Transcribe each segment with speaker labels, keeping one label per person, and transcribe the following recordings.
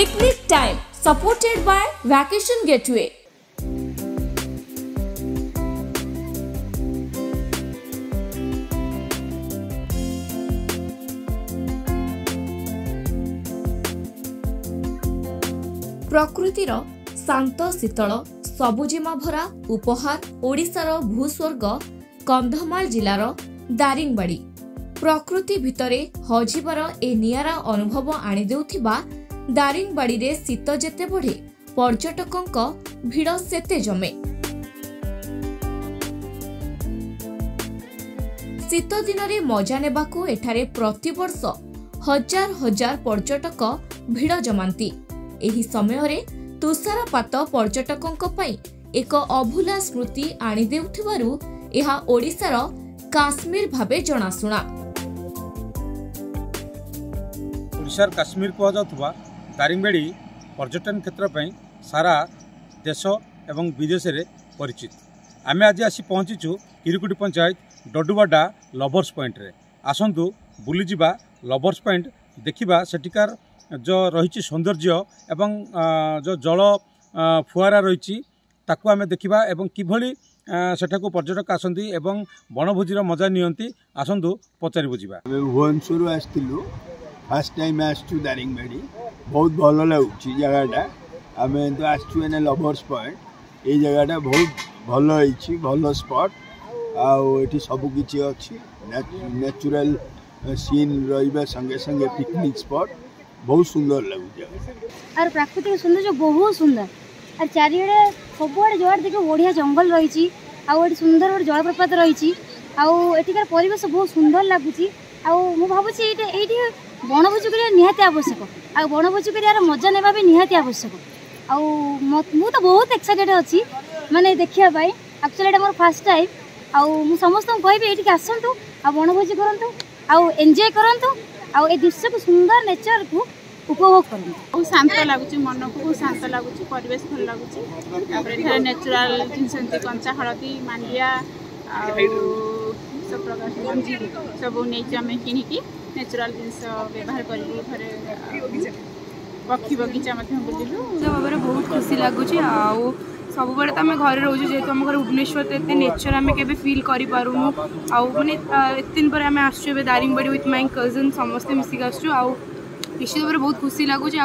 Speaker 1: Picnic time supported by Vacation Gateway. प्रकृतिर शांत शीतल सबुजिमा भरा उपहार ओडिशार भूस्वर्ग कंधमाल जिलार दारिंगबाड़ी प्रकृति भितरे हजिबार ए नियारा अनुभव आनी देउथिबा दारिंगबाड़ी रे शीत जेते बढ़े पर्यटकंक भिड़ सेते जमे। शीत दिन रे मजा नेबाकू एठारे प्रतिवर्ष हजार हजार पर्यटक भिड़ जमांती। एही समय रे तुषारपात पर्यटकंक पई एक अभूला स्मृति आनी देउथिबारु एहा ओडिशार काश्मीर भाबे जनाशुना।
Speaker 2: ओडिशार काश्मीर कह जाउथबा दारिंगबाड़ी पर्यटन क्षेत्र पई सारा देश एवं विदेश रे परिचित। आमे आज आसी पहुंचीचु किरिकुटी पंचायत डडुबाडा लवर्स पॉइंट रे। आसंतु बुली जिबा लवर्स पॉइंट देखिबा सेटिकार जो रही सौंदर्य एवं जो जल फुआरा रही ताकू आमे देखिबा एवं किभली सेठाकू पर्यटक आसंती एवं बनभोजीर मजा नियंती। आसंतु पचारि बुझिबा।
Speaker 3: भुवनेश्वर आसथिलु फर्स्ट टाइम आसचु दारिंगबाड़ी बहुत भल लगुची जगहटा। आम तो आसचु एने लवर्स पॉइंट ये जगहटा बहुत भल होइछि भल स्पॉट आउ सब किछि अछि नेचुरल सीन रहिबा संगे संगे पिकनिक स्पॉट बहुत सुंदर लगुଛି
Speaker 4: और प्राकृतिक सौंदर्य बहुत सुंदर और चारिड़े सबुआड़े जुआड़े देख बढ़िया जंगल रही आउ सुंदर गोटे जलप्रपात रही आठिकार परिवेश बहुत सुंदर लगुच। मु भावुँ ये बनभोजी कर निहाती आवश्यक आ बनभोजी कर मजा नेबा भी निहाती आवश्यक। मु तो बहुत एक्साइटेड अच्छी माने देखापी एक्चुअली ये मोर फास्ट टाइम आउ समस्त कहबी ये आसतु आ बनभोजी करूँ आउ एंजॉय करूँ आउ ए दृश्य को सुंदर नेचर को उपभोग करूँ।
Speaker 5: बहुत शांत लगुच मन को बहुत शांत लगुच परिवेश भल लगुच नेचुराल जिनस कंचा हलदी मांडिया सब प्रकार मंजी सब नहीं आम कि नेचुराल जिनस व्यवहार कर पक्षी बगीचा बुलू
Speaker 6: सब भाव बहुत खुशी लगुच। सब बड़े तो आम घर रोचु जेहतु आम घर भुवनेश्वर तो ये नेचर आम के फिल करूँ आउ माने एत दिन पर आम आसु दारिंगबाड़ी विथ माय कजन समस्ते मिसिक आसु निश्चित भाव बहुत खुशी लगुच।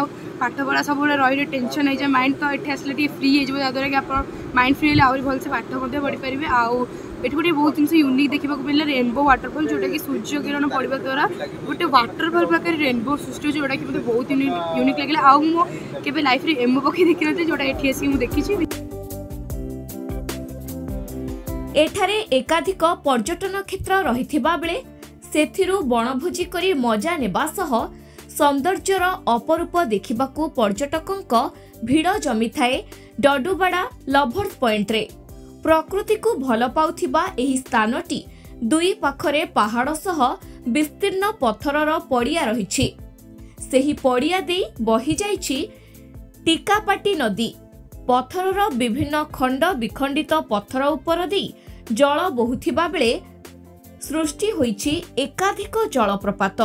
Speaker 6: पाठ पढ़ा सब रही टेंशन हो जाए माइंड तो ये आसले फ्री हो जहाँद्वारा कि आप माइंड फ्री है आहरी भलसे पाठ पढ़ी पारे। आउ ये गोटे बहुत जिन यूनिक देखा मिले रेनबो वाटरफॉल जोटा कि सूर्य किरण पड़ा द्वारा गोटे वाटरफॉल प्रकार रेनबो सृष्टि हो जोटा कि मतलब बहुत यूनिक लगे। आउ मुझे लाइफ रे एम्बो पक्षी देखी ना जोटा ये आसिक देखी।
Speaker 1: एठारे एकाधिक पर्यटन क्षेत्र रहिथिबा बेले सेथिरु बनभोजी करी मजा नेबा सह सौंदर्यर अपरूप देखिबाकू पर्यटकंक भिड़ जमी थाए डडुबाड़ा लवर्स पॉइंट रे। प्रकृति को भल पाउथिबा एही स्थानटी दुई पाखरे पहाड़ सह विस्तीर्ण पत्थरर पड़िया रहिछि। सेही पड़िया दे बही जाइछि टीकापाटी नदी। पत्थरर विभिन्न खंड विखंडित पत्थर उपर दे जल बहुथिबा बेले सृष्टि होइछि एकाधिक जलप्रपात।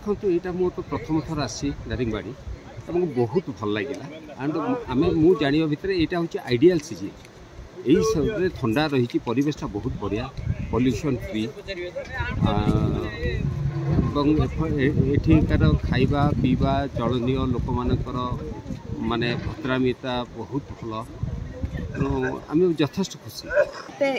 Speaker 7: देखो यहाँ मुझे प्रथम थर आसी दारिंगबाड़ी बहुत भल लगे एंड आम मु जाना भितर यहाँ हूँ आइडियल सीजन यही सब ठंडा रही परिवेशटा बहुत बढ़िया पल्यूशन फ्री एठिकार खाइबा पीवा चलनीय लोक मानकर माने भद्रामिता बहुत भल आम यथेष्ट खुशी।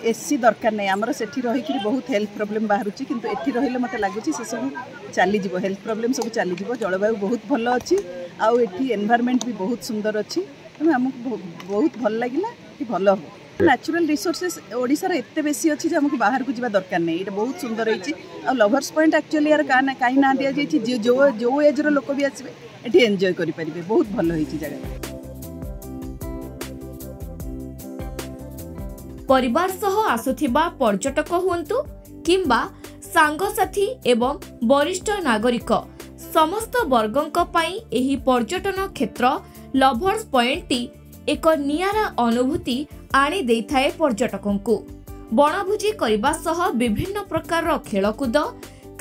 Speaker 8: एसी दरकार नहीं आमर से रही बहुत हेल्थ प्रोब्लेम बाहर किंतु एठी रहिले मते लागुची से सब चली जीवो हेल्थ प्रोब्लेम सब चली जीवो। जलवायु बहुत भल अच्छी आउ एठी एनवायरनमेंट भी बहुत सुंदर अच्छी तेणु आमको बहुत भल लगिला कि भल हो। नेचुरल रिसोर्सेस ओडिशार एते बेसी अच्छी जे हमको बाहर को जीवा दरकार नहीं ये बहुत सुंदर रही। आ लवर्स पॉइंट एक्चुअली यार कहीं ना दि जाइए जो एज रो लोक भी आसबे एठी एंजॉय करि परिबे बहुत भल होइछि जगह।
Speaker 1: परिवार सह आसुथिबा पर्यटक हुंतु किंबा सांगसाथी एवं वरिष्ठ नागरिक समस्त वर्गंक पई एही पर्यटन क्षेत्र लवर्स पॉइंट टी एक नियारा अनुभूति आनी देइथाए पर्यटकंकु। बनभोजी करबा सह विभिन्न प्रकार खेलकूद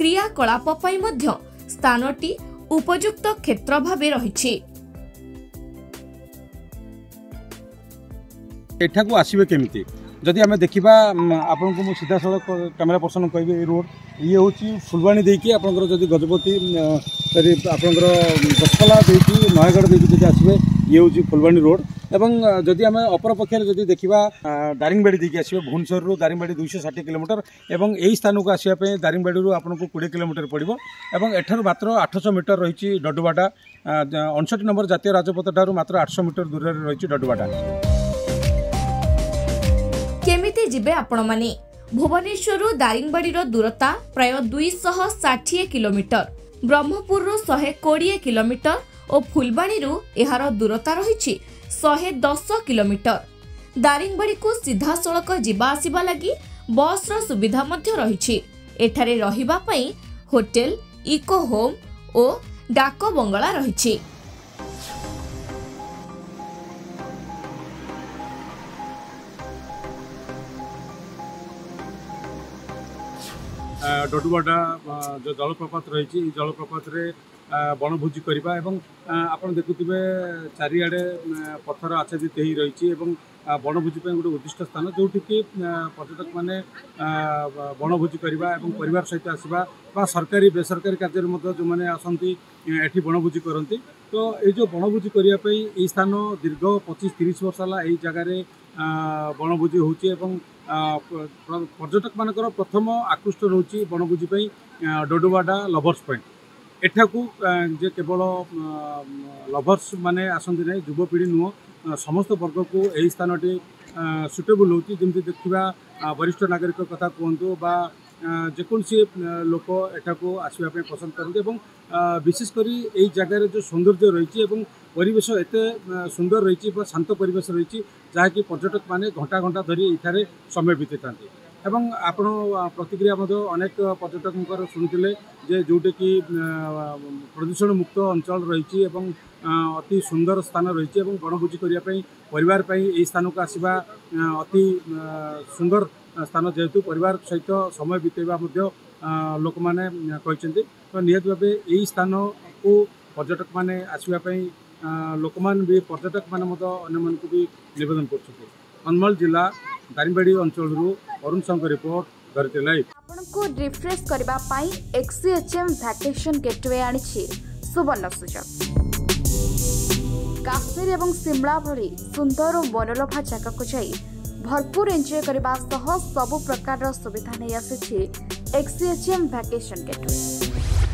Speaker 1: क्रियाकलाप पई मध्य स्थानटी उपयुक्त क्षेत्र भाबे रहिछि।
Speaker 2: एठा को आसीबे केमिति जदि आम देखा आपन को सीधा सड़क कैमेरा पर्सन कह रोड ये हूँ फुलवाणी देकी आपंकर जदि गजपति आपंकर दशपल्ला देकी नयगढ़ देकी जब आसबे ये हूँ फुलवाणी रोड एवं जदि आम अपर पक्षर जदि देखा दारिंगबाड़ी देकी आसबे भुवनेश्वर रु दारिंगबाड़ी 260 किलोमीटर एवं यही स्थान को आसवाई दारिंगबाड़ी आपन को 20 किलोमीटर पड़ो एवं एठार मात्र 800 मीटर रही डडुबाटा 59 नंबर जातीय राजपथ ठारू मात्र 800 मीटर दूर रही डडुबाटा।
Speaker 1: केमिति जिबे आपण माने भुवनेश्वर दारिंगबाड़ी दूरता प्राय 260 किलोमीटर, ब्रह्मपुर 120 किलोमीटर और फुलवाणी एहार दूरता रही 110 किलोमीटर। दारिंगबाड़ी को सीधा सड़क जिबा आसिबा लगी बस रो सुविधा मध्य रही। एठारे रहिबा पई होटेल, इको होम और डाक बंगला रही।
Speaker 2: डडुबाटा जो जलप्रपात रही जलप्रपात बनभोजी करवा एवं आपन देखुथिबे चारिआडे पत्थर आच्छादित हो रही बनभोजी गोटे उद्दिष्ट स्थान जोटि कि पर्यटक माने बनभोजी करवा एवं परिवार सहित आसवा सरकारी बेसरकारी कार्य जो मैंने आसती एठी बनभोजी करती तो ये जो बनभोजी करने ये स्थान दीर्घ 25-30 वर्ष है यही जगार बनभोजी होची पर्यटक मानकर प्रथम आकृष्ट रोची बनभोजी डडुबाटा लभर्स पॉइंट एठा को जे केवल लभर्स माने आसती ना युवपीढ़ी नुह समस्त वर्ग को यही स्थानटी सुटेबल होती जमी देखा वरिष्ठ नागरिक कथा कहतु बा जेकोसी लोक एठा को आसवाई पसंद करते विशेषकर यही जगार जो सौंदर्य रही परिवेश एत सुंदर रही शांत परिवेश रही जहाँकि पर्यटक माने घंटा घंटा धरी ये समय बीते था एवं आपण प्रतिक्रिया अनेक पर्यटक शुणुते जे जोटे कि प्रदूषण मुक्त अंचल रही अति सुंदर स्थान रही बनभोजी करने परिवार यही स्थान को आसवा अति सुंदर स्थान जेहेतु परिवार सहित समय बीतेवा लोक मैंने कहते तो निहत भाव यही स्थान को पर्यटक माने आसवाई लोक भी पर्यटक मैंने अन्य भी निवेदन कर कन्धमाल जिला दारिंगबाड़ी अंचल अरुण संघ रिपोर्ट धरती लाइव
Speaker 9: आपनको रिफ्रेश करबा पाई एक्सएचएम वैकेशन गेटवे आनी सुवर्ण सुजोग काश्मीर एवं शिमला भली सुंदर और मनोलोभा जगह को जाई भरपूर एंजॉय करबा सह सब प्रकार सुविधा नहीं आसी एक्सएचएम वैकेशन गेटवे।